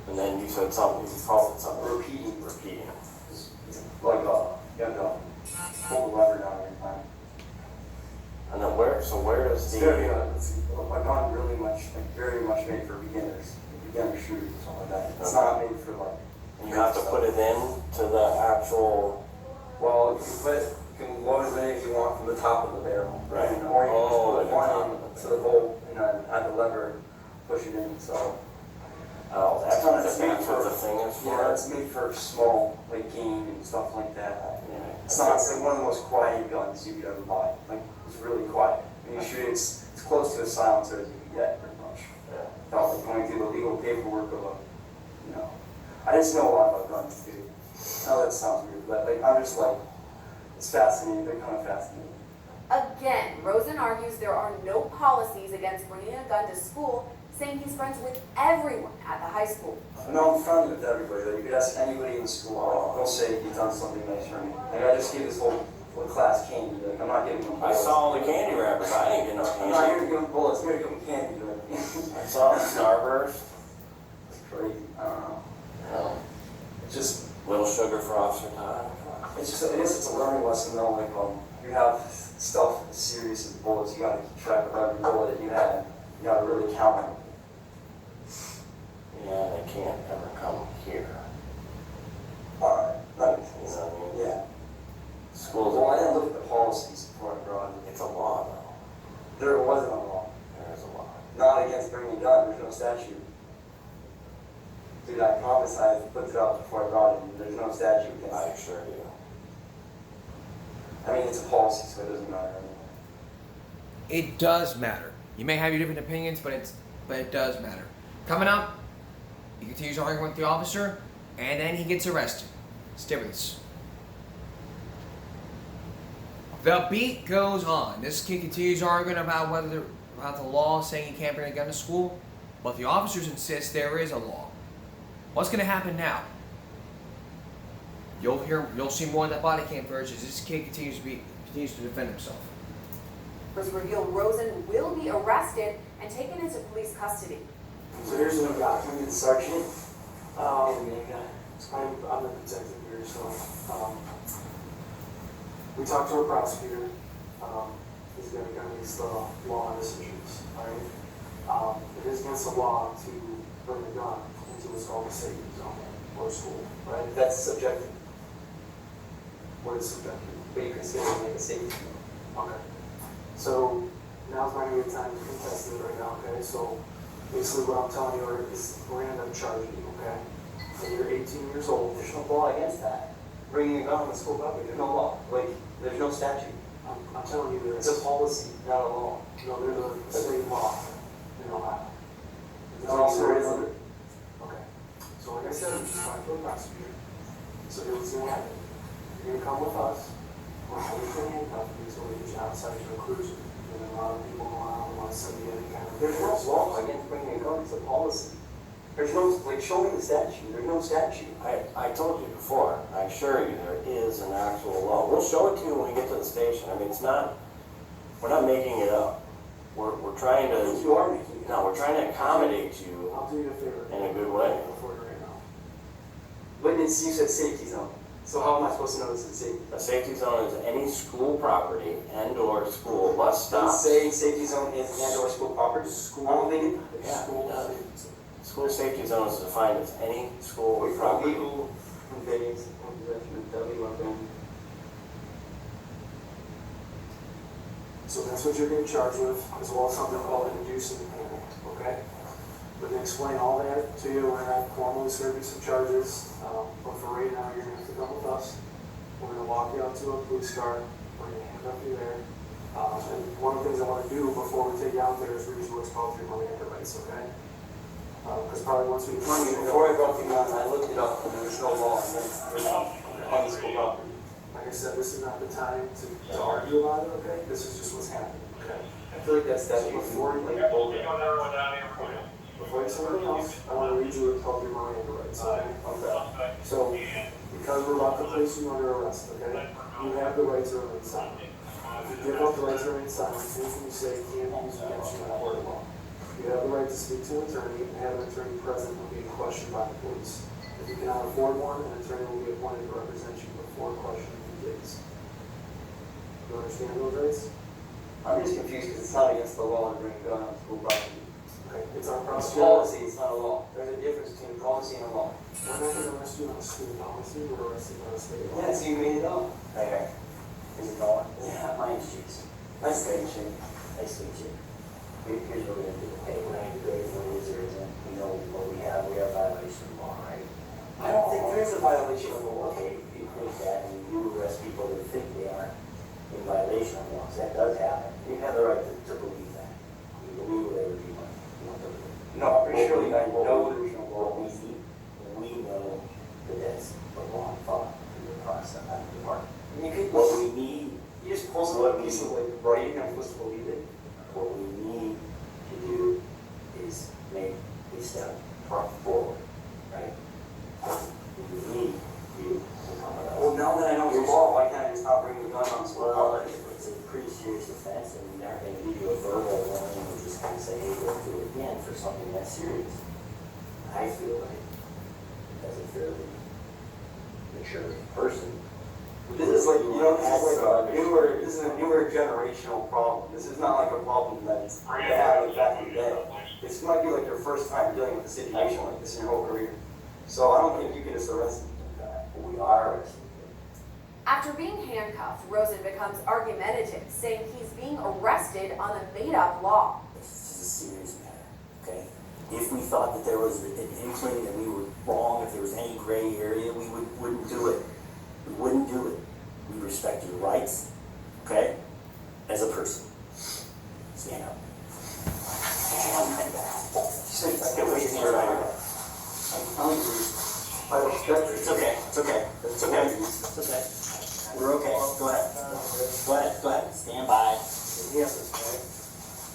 And then you said something, you called it something. Repeating. Like, you have to pull the lever down every time. And then where is It's the... very, it's a gun really much, like very much made for beginners. Beginner shooters or something like that. It's not made for like... You have to put it in to the actual you can load as many as you want from the top of the barrel. Right. And, or you can just Oh, put one in to the bolt and then add the lever, push it in. So Oh, that's what it's the made back for of the thing is for? yeah, it's made for small like game and stuff like that. Yeah. It's not. It's like one of the most quiet guns you could ever buy. Like it's really quiet. When you shoot it, it's close to a silencer as you can get, pretty much. Yeah. Without like going through the legal paperwork of I just know a lot about guns too. I know that sounds weird, but like I'm just like it's fascinating. They're kind of fascinating. Again, Rosen argues there are no policies against bringing a gun to school, saying he's friends with everyone at the high school. No, I'm friendly with everybody. Like, you could ask anybody in the school. They'll say he's done something nice for me. Like I just gave this whole class candy. Like I'm not giving them I bullets. saw all the candy wrappers. I didn't get no I'm not here candy. to give them bullets. I'm here to give them candy. Like, I saw Starburst. it's crazy. I don't know. No. It's just Little sugar for Officer Todd. it's a learning lesson though. Like you have stuff as serious as bullets. You gotta keep track of every bullet that you have. You gotta really count them. Yeah, they can't ever come here. Alright. You know what I mean? Yeah. Schools. Well, I didn't look at the policies before I brought it. It's a law though. There wasn't a law. There is a law. Not against bringing a gun. There's no statute. Dude, I promise I looked it up before I brought it. And there's no statute against I it. sure do. I mean, it's a policy, so it doesn't matter. It does matter. You may have your different opinions, but it does matter. Coming up, he continues arguing with the officer, and then he gets arrested. Stay with us. The beat goes on. This kid continues arguing about the law saying he can't bring a gun to school, but the officers insist there is a law. What's going to happen now? You'll see more in the body cam versions. This kid continues to defend himself. Reveal Rosen will be arrested and taken into police custody. So here's what I got. Can we get the sergeant? I'm the detective here, so we talked to our prosecutor. He's going to release the law on this issues. Alright? It is against the law to bring a gun into what's called a safety zone or school. Right? That's subjective. What is subjective? What you consider like a safety zone. Okay. So now's not a good time to contest it right now, okay? So basically what I'm telling you is we're going to end up charging you, okay? And you're 18 years old. There's no law against that. Bringing a gun on the school property, there's no law. Like, there's no statute. I'm telling you there It's is. a policy, not a law. No, there's a state law in Ohio. There's No, also there isn't. Okay. So like I said, I'm just talking to a prosecutor. So here's what's going to happen. You're going to come with us. We're going to handcuff you so we get you outside to a cruiser. And then a lot of people go around and want to send you any kind of... There's no law against bringing a gun. It's a policy. There's no, like, show me the statute. There's no statute. I told you before, I assure you there is an actual law. We'll show it to you when we get to the station. I mean, we're not making it up. We're trying to, You are making it. no, we're trying to accommodate you I'll do you a favor. in a good way. For you right now. But you said safety zone. So how am I supposed to know this is safety? A safety zone is any school property and/or school bus stop. Saying safety zone is and/or school property? School. I don't think it. Yeah, School it does. safety zone. School safety zone is defined as any school With property. illegal conveyance and possession of deadly weapon. So that's what you're getting charged with, as well as something called inducing panic, okay? We're gonna explain all that to you, we're gonna formally serve you some charges, but for right now, you're gonna have to come with us. We're gonna walk you out to a police car, we're gonna handcuff you there. And one of the things I wanna do before we take you out there is read you what's called your Miranda rights, okay? Because probably once we... Before I brought the gun, I looked it up and there was no law on the school property. Like I said, this is not the time to argue about it, okay? This is just what's happening, okay? I feel like that's Before you like Before you say anything else, I want to read you what's called your Miranda rights, okay? Okay. So, because we're about to place you under arrest, okay? You have the right to remain silent. If you give up the right to remain silent, anything you say can't be used against you in a court of law. You have the right to speak to an attorney and have an attorney present when being questioned by the police. If you cannot afford one, an attorney will be appointed to represent you before questioning the case. You understand those rights? I'm just confused because it's not against the law to bring a gun on school property. Okay, it's our It's prosecutor. policy, it's not a law. There's a difference between policy and a law. We're not going to arrest you on a school policy, we're arresting on a state law. Yeah, so you made it up. Okay. going? Yeah, my name's Jason. Nice to meet you. Nice to meet you. Here's what we're gonna do. Okay, we're gonna grade what it is or isn't. We know what we have a violation of law, right? I don't think there is a violation of the law. Okay, if you think that and you arrest people that think they are in violation of laws, that does happen. You have the right to believe that. You believe whatever you want to believe. No, I'm pretty sure I know there's no law. We know that that's the wrong thought in the process. What we need, you just pull a piece of like writing, I'm supposed to believe it. What we need to do is make a step forward, right? We need you to come around. Well, now that I know it's law, why can't I just not bring the gun on school? Well, it's a pretty serious offense, and they're not going to give you a verbal warning. We're just going to say, hey, don't do it again for something that serious. I feel like, as a fairly mature person, this is like, you know, this is a newer generational problem. This is not like a problem that's bad like back in the day. This might be like your first time dealing with a situation like this in your whole career. So I don't think you can just arrest him like that. But we are arresting him. After being handcuffed, Rosen becomes argumentative, saying he's being arrested on a made-up law. This is a serious matter, okay? If we thought that there was an inkling that we were wrong, if there was any gray area, we wouldn't do it. We wouldn't do it. We respect your rights, okay? As a person. Stand up. It's okay. It's okay. It's okay. It's okay. We're okay. Go ahead. Go ahead. Go ahead. Stand by. We're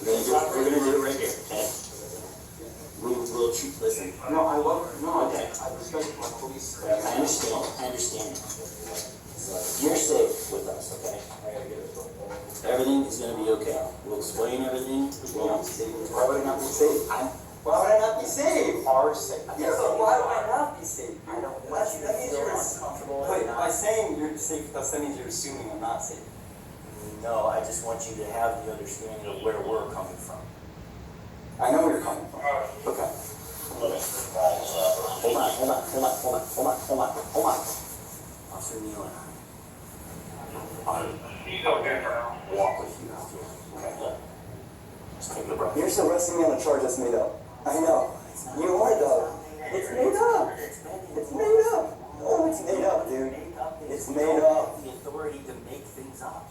gonna do it right here, okay? We'll cheat. Listen. No, I love her. No, okay. I respect my police. I understand. I understand. You're safe with us, okay? Everything is going to be okay. We'll explain everything. Why would I not be safe? Why would I not be safe? Are safe. Yeah, but why would I not be safe? I don't want you to feel uncomfortable. Wait, by saying you're safe, that means you're assuming I'm not safe. No, I just want you to have the understanding of where we're coming from. I know where you're coming from. Okay. Hold on. Officer Neal and I walk with you out here. Okay. Just take a breath. You're still arresting me on a charge that's made up. I know. You are though. It's made up. It's made up. Oh, it's made up, dude. It's made up. The authority to make things up.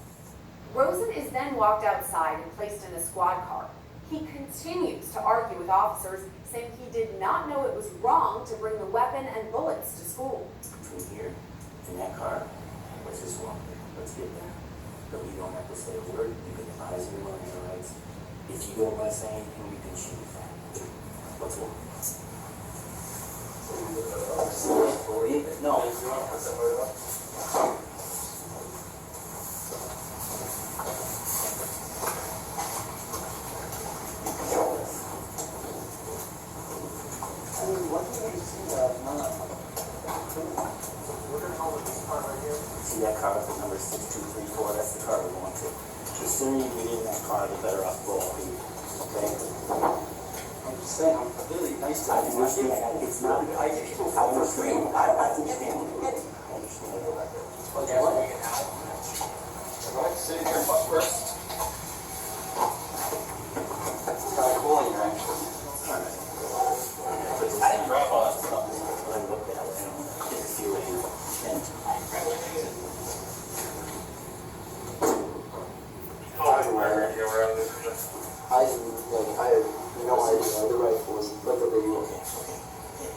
Rosen is then walked outside and placed in a squad car. He continues to argue with officers, saying he did not know it was wrong to bring the weapon and bullets to school. Between here and that car, let's just walk there. Let's get there. But you don't have to say a word. You can advise me on your rights. If you don't want to say anything, we can shoot that. Let's walk. Believe it. No. See that car with number 6234? That's the car we want to. The sooner you get in that car, the better off we'll all be. Okay? I'm just saying, I'm really nice to you. It's not. I understand. I understand. Okay, what? Right, sitting here, butt first. It's kind of cool in here, actually. I didn't drop off. I looked at it and didn't feel it. I have no idea. The rifle is like a radio.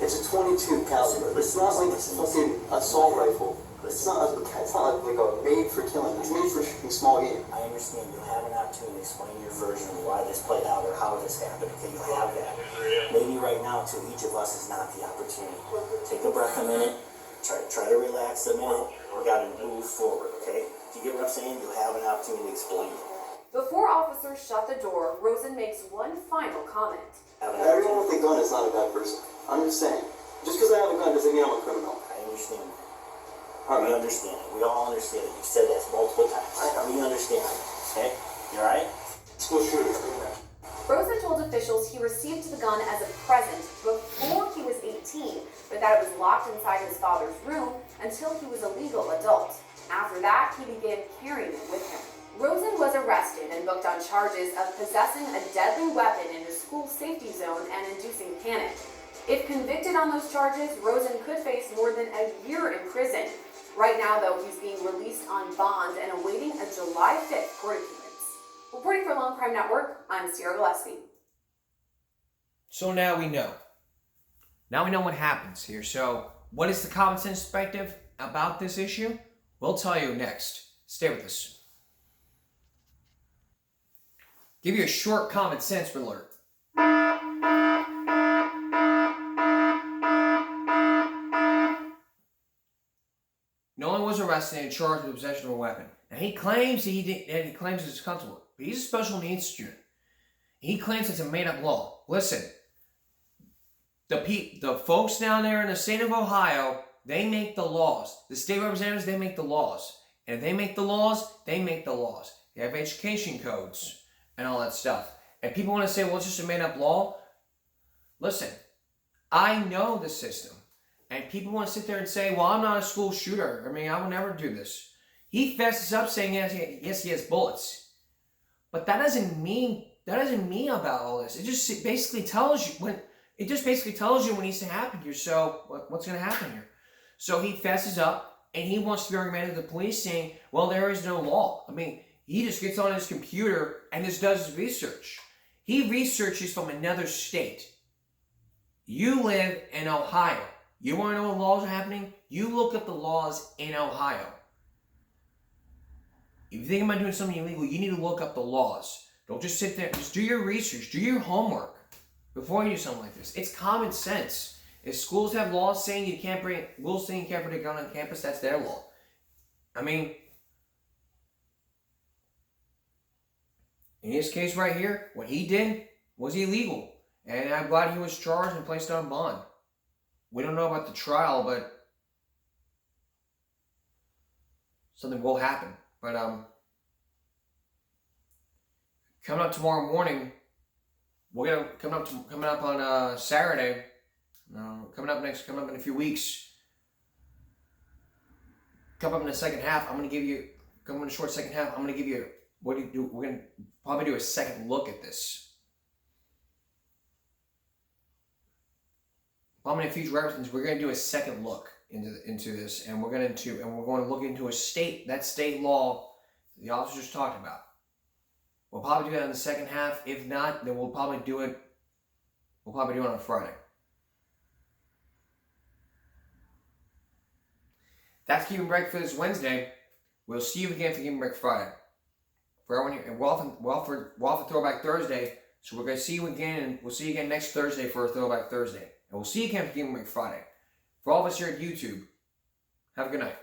It's a 22 caliber. It's not like a fucking assault rifle. It's not like a made for killing. It's made for shooting small game. I understand. You'll have an opportunity to explain your version of why this played out or how this happened. Okay, you'll have that. Maybe right now, to each of us, is not the opportunity. Take a breath a minute. Try to relax a minute. We got to move forward. Okay? Do you get what I'm saying? You'll have an opportunity to explain it. Before officers shut the door, Rosen makes one final comment. Everyone with a gun is not a bad person. I'm just saying. Just because I have a gun doesn't mean I'm a criminal. I understand. We understand it. We all understand it. You've said that multiple times. We understand it. Okay? You alright? School shooter. Rosen told officials he received the gun as a present before he was 18, but that it was locked inside his father's room until he was a legal adult. After that, he began carrying it with him. Rosen was arrested and booked on charges of possessing a deadly weapon in the school safety zone and inducing panic. If convicted on those charges, Rosen could face more than a year in prison. Right now, though, he's being released on bond and awaiting a July 5th court appearance. Reporting for Long Crime Network, I'm Sierra Gillespie. So now we know. Now we know what happens here. So what is the common sense perspective about this issue? We'll tell you next. Stay with us. Give you a short common sense alert. Nolan was arrested and charged with possession of a weapon. Now he claims he claims it's comfortable, but he's a special needs student. He claims it's a made-up law. Listen, the folks down there in the state of Ohio, they make the laws. The state representatives, they make the laws. And if they make the laws, they make the laws. They have education codes and all that stuff. And people want to say, well, it's just a made-up law. Listen, I know the system. And people want to sit there and say, well, I'm not a school shooter. I mean, I would never do this. He fesses up saying, yes, he has bullets. But that doesn't mean about all this. It just basically tells you what needs to happen here. So what's going to happen here? So he fesses up and he wants to be argumentative to the police saying, well, there is no law. I mean, he just gets on his computer and just does his research. He researches from another state. You live in Ohio. You want to know what laws are happening? You look up the laws in Ohio. If you think about doing something illegal, you need to look up the laws. Don't just sit there. Just do your research. Do your homework before you do something like this. It's common sense. If schools have laws saying you can't bring a gun on campus, that's their law. I mean, in his case right here, what he did was illegal. And I'm glad he was charged and placed on bond. We don't know about the trial, but something will happen. But coming up tomorrow morning, we're gonna coming up on Saturday. Coming up in a few weeks. Coming up in the second half, I'm gonna give you. Coming in the short second half, I'm gonna give you. What do you do? We're gonna probably do a second look at this. Probably in future episodes, we're going to do a second look into this, and we're going to look into that state law the officer just talked about. We'll probably do that in the second half. If not, then we'll probably do it on Friday. That's Keeping Break for this Wednesday. We'll see you again for Keeping Break Friday. For everyone here, and we're off for Throwback Thursday, so we're going to see you again, and we'll see you again next Thursday for a Throwback Thursday. And we'll see you again for Keeping Break Friday. For all of us here at YouTube, have a good night.